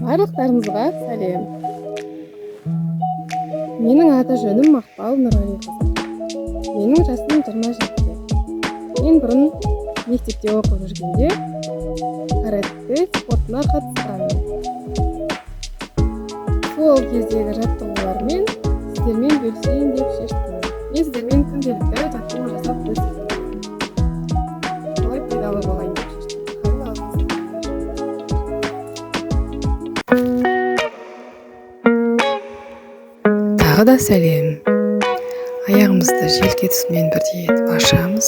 Барлықтарыңызға сәлем. Менің аты жөнім Мақпал Нұралиқызы. Менің жасым 27-де. Мен бұрын мектепте оқып жүргенде каратэ спортына қатысқанмын. Сол кездегі жаттығулармен сіздермен бөлісейін деп шештім. Мен сіздермен күнделікті жаттығу жасап бөлісемін. Солай пайдалы болайын деп шештім. Қабыл алыңыз. Тағы да сәлем. Аяғымызды желке тұсымен бірдей етіп ашамыз.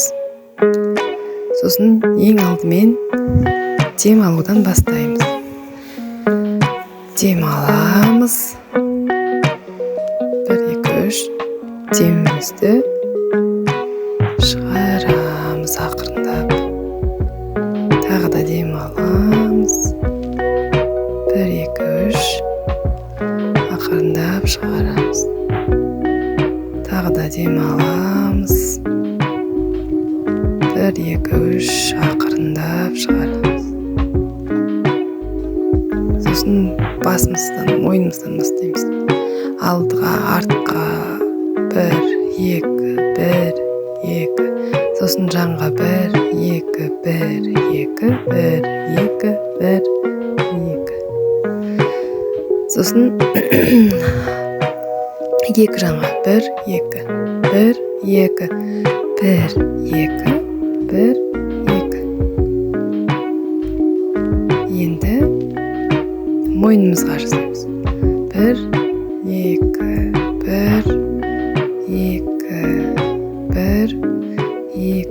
Сосын ең алдымен дем алудан бастаймыз. Дем аламыз. 1, 2, 3. Демімізді шығарамыз ақырындап. Тағы да дем аламыз. 1, 2, 3. Ақырындап шығарамыз. Тағы да дем аламыз. 1, 2, 3. Ақырындап шығарамыз. Сосын басымыздан, мойнымыздан бастаймыз. Алдыға, артқа. 1, 2, 1, 2. Сосын жанға 1, 2, 1, 2, 1, 2, 1, 2. Сосын екі жанға 1, 2, 1, 2, 1, 2, 1, 2. Енді мойнымызға жасаймыз. 1, 2, 1, 2, 1, 2.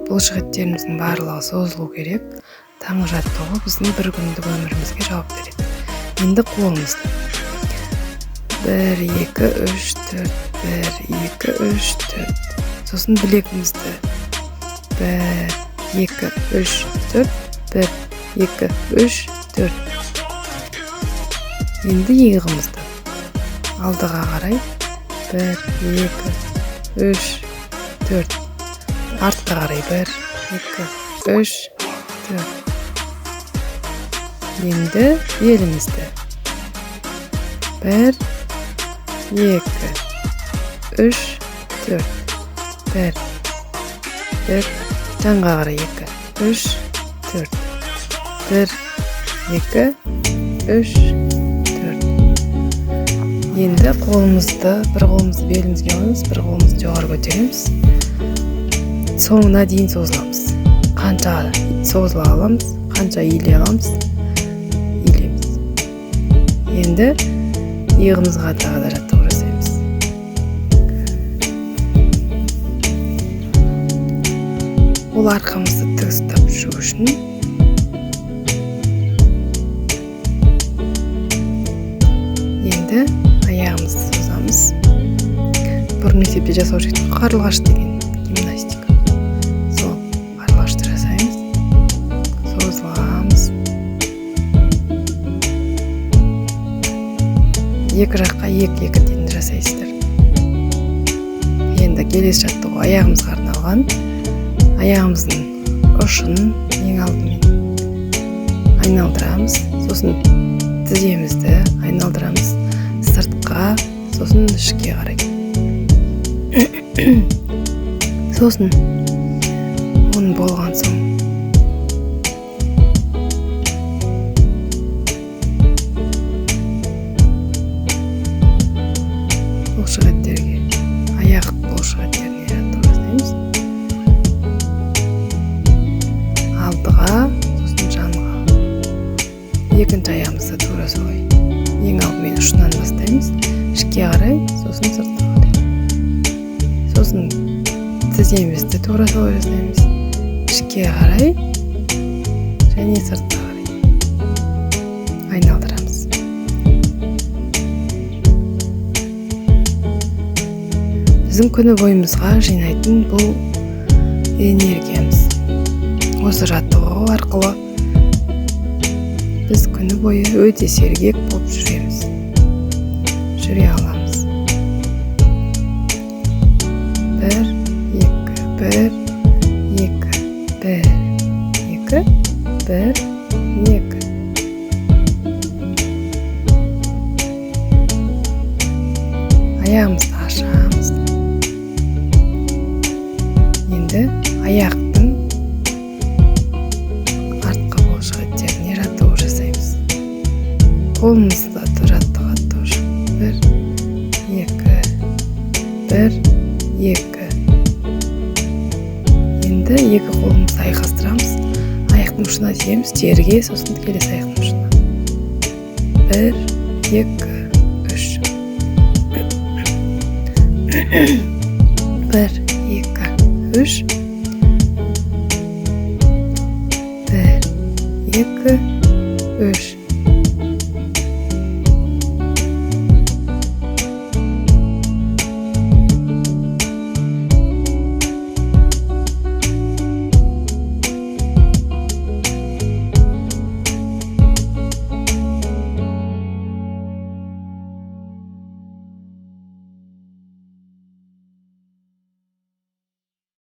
Бұлшық еттеріміздің барлығы созылу керек. Таңғы жаттығу біздің бір күндік өмірімізге жауап береді. Енді қолымызды 1, 2, 3, 4, 1, 2, 3, 4. Сосын білегімізді 1, 2, 3, 4, 1, 2, 3, 4. Енді иығымызды алдыға қарай 1, 2, 3, 4. Артқа қарай 1, 2, 3, 4. Енді белімізді 1, 2, 3, 4. 1, 1. Жанға қарай 2, 3, 4. 1, 2, 3, 4. Енді қолымызды, бір қолымызды белімізге аламыз, бір қолымызды жоғары көтереміз. Соңына дейін созыламыз. Қанша созыла аламыз, қанша иіле аламыз, иілеміз. Енді иығымызға тағы да жаттығу жасаймыз. Ол арқамызды тік ұстап жүру үшін енді аяғымызды созамыз. Бұрын мектепте жасап жүрген қарлығаш деген гимнастика. Сол қарлығашты жасаймыз. Созыламыз. Екі жаққа 2-2 дейін жасайсыздар. Енді келесі жаттығу аяғымызға арналған. Аяғымыздың ұшын ең алдымен айналдырамыз. Сосын тіземізді айналдырамыз. Сыртқа, сосын ішке қарай. Сосын оның болған соң бұлшық еттерге, аяқ бұлшық еттеріне жаттығу жасаймыз. Алдыға, сосын жанға. Екінші аяғымызды тура солай. Ең алдымен ұшынан бастаймыз. Ішке қарай, сосын сыртқа қарай. Сосын тіземізді тура солай жасаймыз. Ішке қарай және сыртқа қарай. Айналдырамыз. Біздің күні бойымызға жинайтын бұл энергиямыз. Осы жаттығу арқылы біз күні бойы өте сергек болып жүреміз. Жүре аламыз. 1, 2, 1, 2, 1, 2, 1, 2. аяғымызды ашамыз. Енді аяқтың артқы бұлшықеттеріне жаттығу жасаймыз. Қолымызды жаттығады тоже. 1, 2. Енді екі қолымызды айқастырамыз. Аяқтың ұшына тиеміз, жерге, сосын келесі аяқтың ұшына. 1, 2, 3. 1, 2, 3. 1, 2, 3.